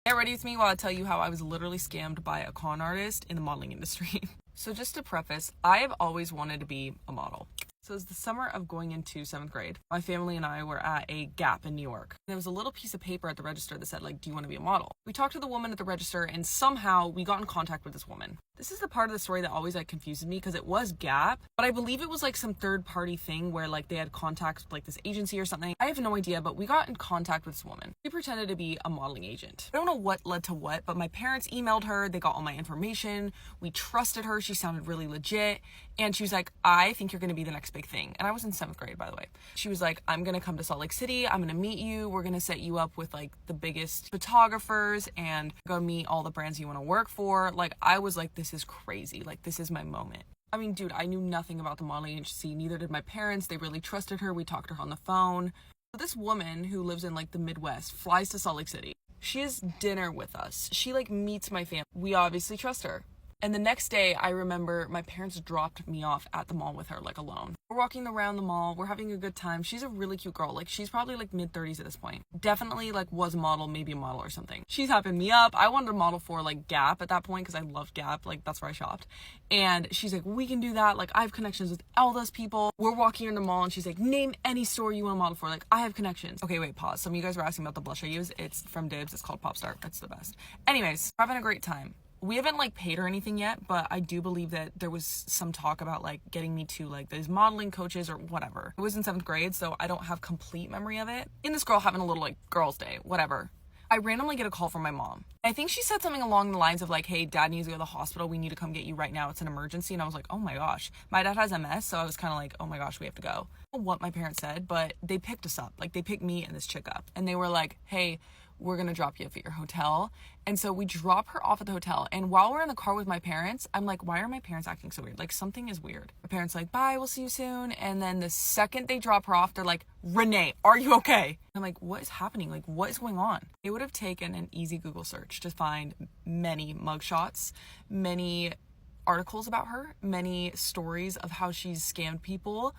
Get ready with me while I tell you how I was literally scammed by a con artist in the modeling industry. So just to preface, I have always wanted to be a model. So it was the summer of going into 7th grade. My family and I were at a Gap in New York. There was a little piece of paper at the register that said, like, do you want to be a model? We talked to the woman at the register and somehow we got in contact with this woman. This is the part of the story that always like confuses me because it was Gap, but I believe it was like some third party thing where like they had contacts with like this agency or something. I have no idea, but we got in contact with this woman. She pretended to be a modeling agent. I don't know what led to what, but my parents emailed her. They got all my information. We trusted her. She sounded really legit. And she was like, I think you're going to be the next big thing. And I was in 7th grade, by the way. She was like, I'm going to come to Salt Lake City. I'm going to meet you. We're going to set you up with like the biggest photographers and go meet all the brands you want to work for. Like, I was like, this is crazy. Like, this is my moment. I mean, dude, I knew nothing about the modeling agency. Neither did my parents. They really trusted her. We talked to her on the phone. So this woman who lives in like the Midwest flies to Salt Lake City. She has dinner with us. She like meets my family. We obviously trust her. And the next day, I remember my parents dropped me off at the mall with her, like alone. We're walking around the mall. We're having a good time. She's a really cute girl. Like, she's probably like mid-30s at this point. Definitely like was a model, maybe a model or something. She's hyping me up. I wanted to model for like Gap at that point because I loved Gap. Like, that's where I shopped. And she's like, we can do that. Like, I have connections with all those people. We're walking in the mall and she's like, name any store you want to model for. Like, I have connections. Okay, wait, pause. Some of you guys were asking about the blush I use. It's from Dibs. It's called Popstar. It's the best. Anyways, we're having a great time. We haven't like paid her anything yet, but I do believe that there was some talk about like getting me to like these modeling coaches or whatever. It was in 7th grade, so I don't have complete memory of it. In this girl having a little like girls' day, whatever. I randomly get a call from my mom. I think she said something along the lines of like, hey, dad needs to go to the hospital. We need to come get you right now. It's an emergency. And I was like, oh my gosh. My dad has MS, so I was kind of like, oh my gosh, we have to go. I don't know what my parents said, but they picked us up. Like, they picked me and this chick up. And they were like, hey, we're going to drop you off at your hotel. And so we drop her off at the hotel. And while we're in the car with my parents, I'm like, why are my parents acting so weird? Like, something is weird. My parents are like, bye, we'll see you soon. And then the second they drop her off, they're like, Renee, are you okay? I'm like, what is happening? Like, what is going on? It would have taken an easy Google search to find many mugshots, many articles about her, many stories of how she's scammed people.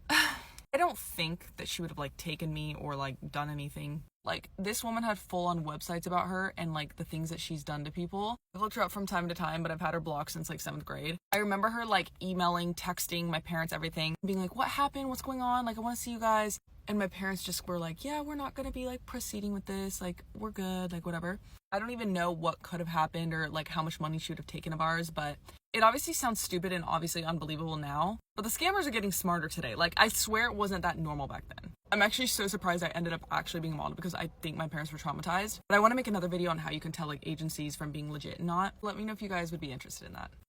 I don't think that she would have like taken me or like done anything. Like, this woman had full-on websites about her and like the things that she's done to people. I've looked her up from time to time, but I've had her blocked since like 7th grade. I remember her like emailing, texting my parents, everything, being like, what happened? What's going on? Like, I want to see you guys. And my parents just were like, yeah, we're not going to be like proceeding with this. Like, we're good, like whatever. I don't even know what could have happened or like how much money she would have taken of ours, but it obviously sounds stupid and obviously unbelievable now. But the scammers are getting smarter today. Like, I swear it wasn't that normal back then. I'm actually so surprised I ended up actually being a model because I think my parents were traumatized. But I want to make another video on how you can tell like agencies from being legit and not. Let me know if you guys would be interested in that.